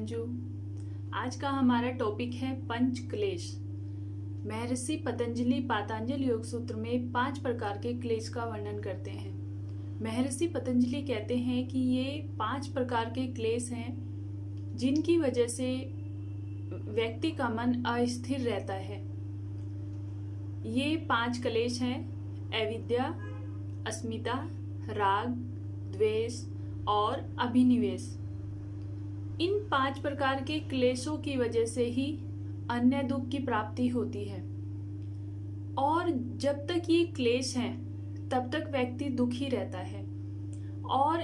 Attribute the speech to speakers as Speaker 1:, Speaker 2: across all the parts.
Speaker 1: अंजू। आज का हमारा टॉपिक है पंच क्लेश। महर्षि पतंजलि पातंजल योग सूत्र में 5 प्रकार के क्लेश का वर्णन करते हैं। महर्षि पतंजलि कहते हैं कि ये 5 प्रकार के क्लेश हैं जिनकी वजह से व्यक्ति का मन अस्थिर रहता है। ये 5 क्लेश हैं: अविद्या, अस्मिता, राग, द्वेष और अभिनिवेश। इन 5 प्रकार के क्लेशों की वजह से ही अन्य दुख की प्राप्ति होती है और जब तक ये क्लेश हैं तब तक व्यक्ति दुखी रहता है। और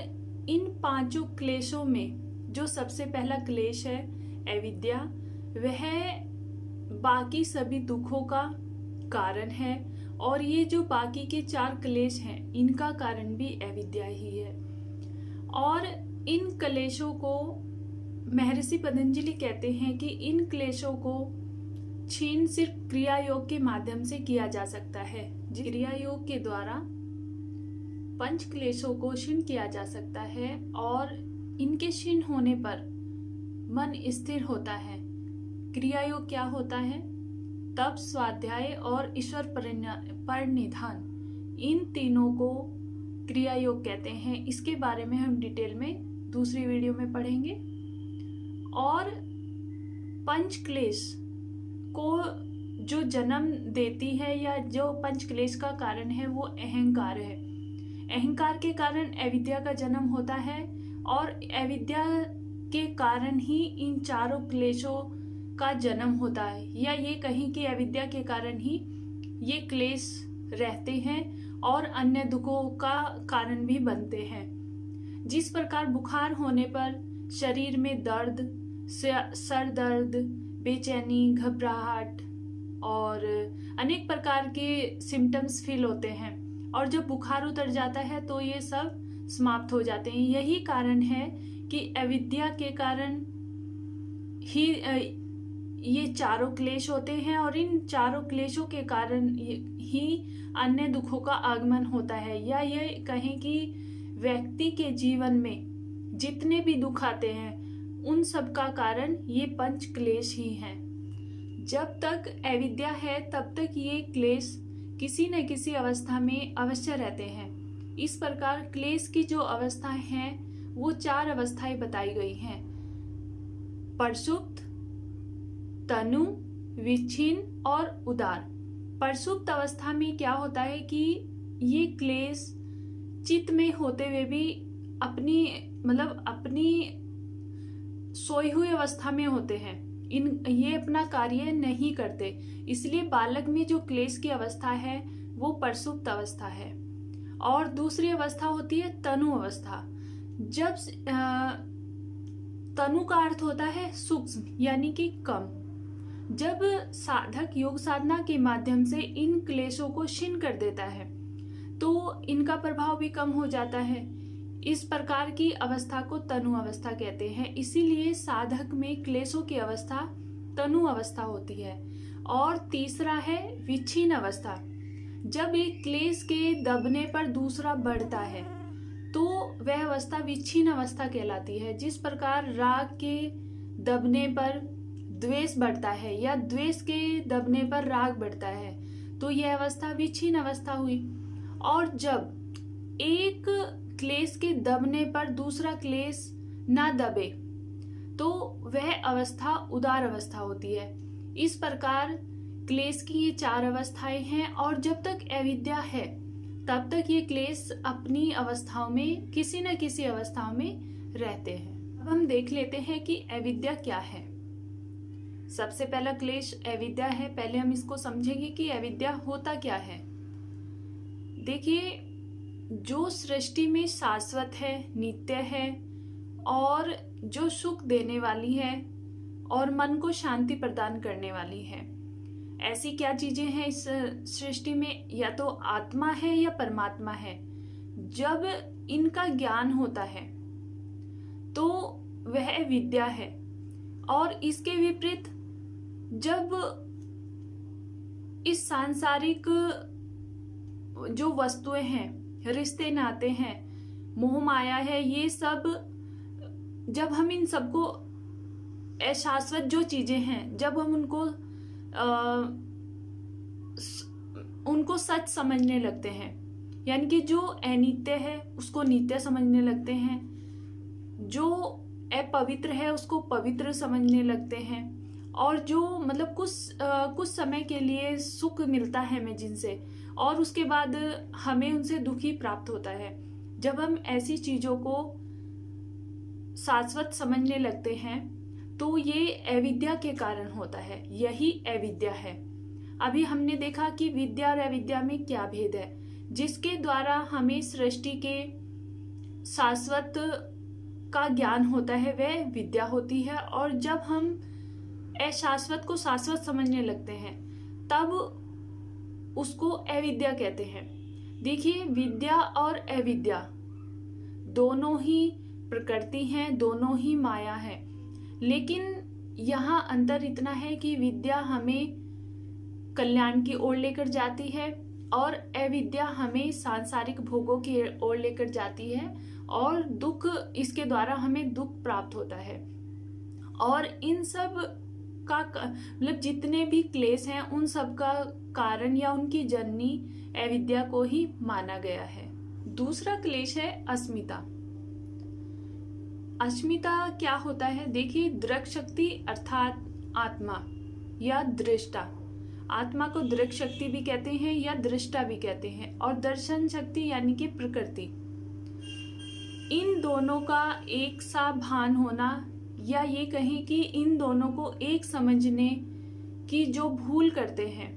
Speaker 1: इन 5 क्लेशों में जो सबसे पहला क्लेश है अविद्या, वह बाकी सभी दुखों का कारण है और ये जो बाकी के 4 क्लेश हैं इनका कारण भी अविद्या ही है। और इन क्लेशों को महर्षि पतंजलि कहते हैं कि इन क्लेशों को छीन सिर्फ क्रिया योग के माध्यम से किया जा सकता है। क्रिया योग के द्वारा पंच क्लेशों को क्षीण किया जा सकता है और इनके क्षीण होने पर मन स्थिर होता है। क्रिया योग क्या होता है? तप, स्वाध्याय और ईश्वर परिनिधान, इन तीनों को क्रिया योग कहते हैं। इसके बारे में हम डिटेल में दूसरी वीडियो में पढ़ेंगे। और पंच क्लेश को जो जन्म देती है या जो पंच क्लेश का कारण है वो अहंकार है। अहंकार के कारण अविद्या का जन्म होता है और अविद्या के कारण ही इन 4 क्लेशों का जन्म होता है, या ये कहीं कि अविद्या के कारण ही ये क्लेश रहते हैं और अन्य दुखों का कारण भी बनते हैं। जिस प्रकार बुखार होने पर शरीर में दर्द, सर दर्द, बेचैनी, घबराहट और अनेक प्रकार के सिम्टम्स फील होते हैं और जब बुखार उतर जाता है तो ये सब समाप्त हो जाते हैं। यही कारण है कि अविद्या के कारण ही ये 4 क्लेश होते हैं और इन 4 क्लेशों के कारण ही अन्य दुखों का आगमन होता है। या ये कहें कि व्यक्ति के जीवन में जितने भी दुख आते हैं उन सब का कारण ये पंच क्लेश ही हैं। जब तक अविद्या है तब तक ये क्लेश किसी न किसी अवस्था में अवश्य रहते हैं। इस प्रकार क्लेश की जो अवस्थाएं हैं वो 4 अवस्थाएं बताई गई हैं: परसुप्त, तनु, विच्छिन्न और उदार। परसुप्त अवस्था में क्या होता है कि ये क्लेश चित्त में होते हुए भी अपनी सोई हुई अवस्था में होते हैं। ये अपना कार्य नहीं करते, इसलिए बालक में जो क्लेश की अवस्था है वो परसुप्त अवस्था है। और दूसरी अवस्था होती है तनु अवस्था। जब तनु का अर्थ होता है सूक्ष्म यानी कि कम। जब साधक योग साधना के माध्यम से इन क्लेशों को क्षीण कर देता है तो इनका प्रभाव भी कम हो जाता है। इस प्रकार की अवस्था को तनु अवस्था कहते हैं। इसीलिए साधक में क्लेशों की अवस्था तनु अवस्था होती है। और तीसरा है विच्छिन्न अवस्था। जब एक क्लेश के दबने पर दूसरा बढ़ता है तो वह अवस्था विच्छिन्न अवस्था कहलाती है। जिस प्रकार राग के दबने पर द्वेष बढ़ता है या द्वेष के दबने पर राग बढ़ता है तो यह अवस्था विच्छिन्न अवस्था हुई। और जब एक क्लेश के दबने पर दूसरा क्लेश ना दबे तो वह अवस्था उदार अवस्था होती है। इस प्रकार क्लेश की ये 4 अवस्थाएं हैं और जब तक अविद्या है तब तक ये क्लेश अपनी अवस्थाओं में किसी न किसी अवस्थाओं में रहते हैं। अब हम देख लेते हैं कि अविद्या क्या है। सबसे पहला क्लेश अविद्या है। पहले हम इसको समझेंगे कि अविद्या होता क्या है। देखिए, जो सृष्टि में शाश्वत है, नित्य है और जो सुख देने वाली है और मन को शांति प्रदान करने वाली है, ऐसी क्या चीजें हैं इस सृष्टि में? या तो आत्मा है या परमात्मा है। जब इनका ज्ञान होता है तो वह विद्या है। और इसके विपरीत जब इस सांसारिक जो वस्तुएं हैं, रिश्ते नाते हैं, मोह माया है, ये सब जब हम इन सबको अशाश्वत जो चीजें हैं, जब हम उनको सच समझने लगते हैं, यानी कि जो अनित्य है उसको नित्य समझने लगते हैं, जो अपवित्र है उसको पवित्र समझने लगते हैं, और जो मतलब कुछ समय के लिए सुख मिलता है हमें जिनसे, और उसके बाद हमें उनसे दुख ही प्राप्त होता है। जब हम ऐसी चीजों को शाश्वत समझने लगते हैं तो ये अविद्या के कारण होता है, यही अविद्या है। अभी हमने देखा कि विद्या और अविद्या में क्या भेद है। जिसके द्वारा हमें सृष्टि के शाश्वत का ज्ञान होता है वह विद्या होती है, और जब हम अशाश्वत को शाश्वत समझने लगते हैं तब उसको अविद्या कहते हैं। देखिए, विद्या और अविद्या दोनों ही प्रकृति हैं, दोनों ही माया है, लेकिन यहाँ अंतर इतना है कि विद्या हमें कल्याण की ओर लेकर जाती है और अविद्या हमें सांसारिक भोगों की ओर लेकर जाती है, और दुख, इसके द्वारा हमें दुख प्राप्त होता है। और इन सब का मतलब जितने भी क्लेश हैं उन सब का कारण या उनकी जननी अविद्या को ही माना गया है। दूसरा क्लेश है अस्मिता। अस्मिता क्या होता है? देखिए, दृक् शक्ति अर्थात आत्मा या दृष्टा, आत्मा को दृक् शक्ति भी कहते हैं या दृष्टा भी कहते हैं, और दर्शन शक्ति यानी कि प्रकृति, इन दोनों का एक सा भान होना, या ये कहें कि इन दोनों को एक समझने की जो भूल करते हैं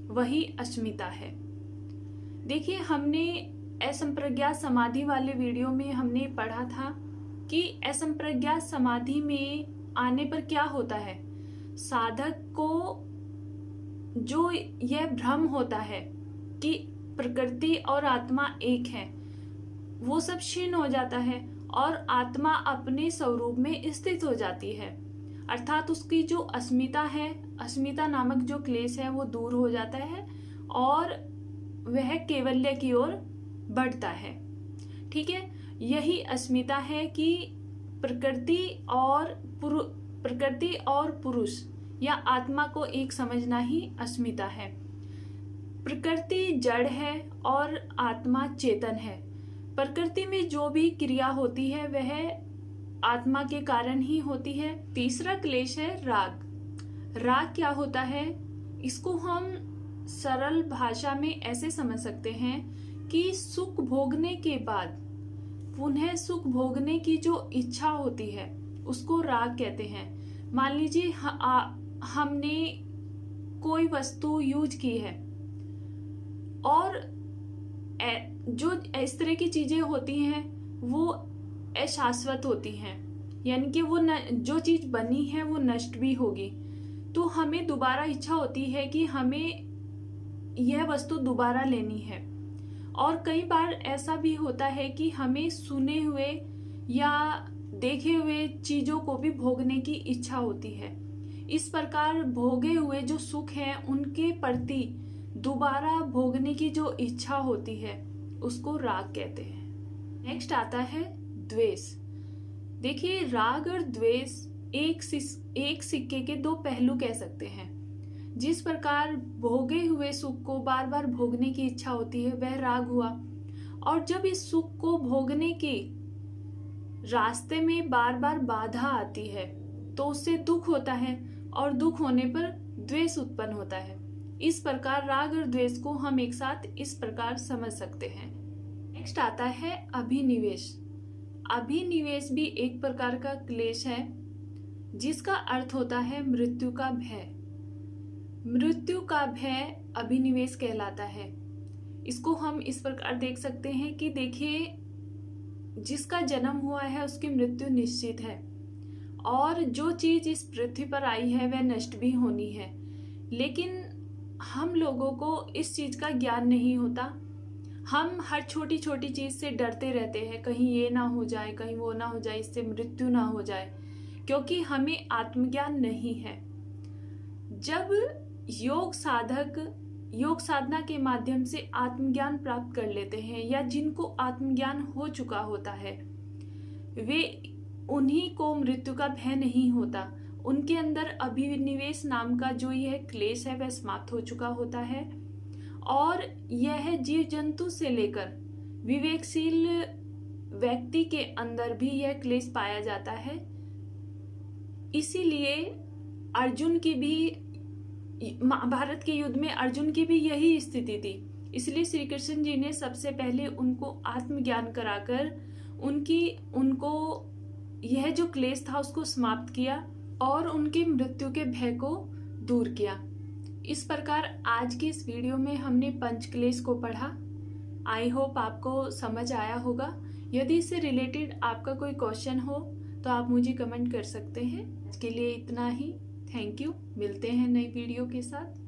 Speaker 1: वही अस्मिता है। देखिए, हमने असंप्रज्ञात समाधि वाले वीडियो में हमने पढ़ा था कि असंप्रज्ञात समाधि में आने पर क्या होता है, साधक को जो यह भ्रम होता है कि प्रकृति और आत्मा एक है, वो सब क्षीण हो जाता है और आत्मा अपने स्वरूप में स्थित हो जाती है। अर्थात उसकी जो अस्मिता है, अस्मिता नामक जो क्लेश है वो दूर हो जाता है और वह कैवल्य की ओर बढ़ता है। ठीक है, यही अस्मिता है कि प्रकृति और पुरुष या आत्मा को एक समझना ही अस्मिता है। प्रकृति जड़ है और आत्मा चेतन है। प्रकृति में जो भी क्रिया होती है वह आत्मा के कारण ही होती है। तीसरा क्लेश है राग। राग क्या होता है? इसको हम सरल भाषा में ऐसे समझ सकते हैं कि सुख भोगने के बाद पुनः सुख भोगने की जो इच्छा होती है उसको राग कहते हैं। मान लीजिए हमने कोई वस्तु यूज की है और जो इस तरह की चीजें होती हैं वो अशाश्वत होती हैं, यानी कि वो जो चीज बनी है वो नष्ट भी होगी, तो हमें दोबारा इच्छा होती है कि हमें यह वस्तु दोबारा लेनी है। और कई बार ऐसा भी होता है कि हमें सुने हुए या देखे हुए चीजों को भी भोगने की इच्छा होती है। इस प्रकार भोगे हुए जो सुख है उनके प्रति दोबारा भोगने की जो इच्छा होती है उसको राग कहते हैं। नेक्स्ट आता है द्वेष। देखिए, राग और द्वेष एक सिक्के के दो पहलू कह सकते हैं। जिस प्रकार भोगे हुए सुख को बार बार भोगने की इच्छा होती है वह राग हुआ, और जब इस सुख को भोगने के रास्ते में बार बार बाधा आती है तो उससे दुख होता है, और दुख होने पर द्वेष उत्पन्न होता है। इस प्रकार राग और द्वेष को हम एक साथ इस प्रकार समझ सकते हैं। नेक्स्ट आता है अभिनिवेश। अभिनिवेश भी एक प्रकार का क्लेश है जिसका अर्थ होता है मृत्यु का भय। मृत्यु का भय अभिनिवेश कहलाता है। इसको हम इस प्रकार देख सकते हैं कि देखिए, जिसका जन्म हुआ है उसकी मृत्यु निश्चित है, और जो चीज इस पृथ्वी पर आई है वह नष्ट भी होनी है, लेकिन हम लोगों को इस चीज का ज्ञान नहीं होता। हम हर छोटी छोटी चीज से डरते रहते हैं, कहीं ये ना हो जाए, कहीं वो ना हो जाए, इससे मृत्यु ना हो जाए, क्योंकि हमें आत्मज्ञान नहीं है। जब योग साधक योग साधना के माध्यम से आत्मज्ञान प्राप्त कर लेते हैं या जिनको आत्मज्ञान हो चुका होता है, वे उन्हीं को मृत्यु का भय नहीं होता। उनके अंदर अभिनिवेश नाम का जो यह क्लेश है वह समाप्त हो चुका होता है और यह जीव जंतु से लेकर विवेकशील व्यक्ति के अंदर भी यह क्लेश पाया जाता है। इसीलिए अर्जुन की भी, महाभारत के युद्ध में अर्जुन की भी यही स्थिति थी। इसलिए श्री कृष्ण जी ने सबसे पहले उनको आत्मज्ञान कराकर उनको यह जो क्लेश था उसको समाप्त किया और उनकी मृत्यु के भय को दूर किया। इस प्रकार आज की इस वीडियो में हमने पंच क्लेश को पढ़ा। आई होप आपको समझ आया होगा। यदि इससे रिलेटेड आपका कोई क्वेश्चन हो तो आप मुझे कमेंट कर सकते हैं। आज के लिए इतना ही। Thank you. मिलते हैं नई वीडियो के साथ।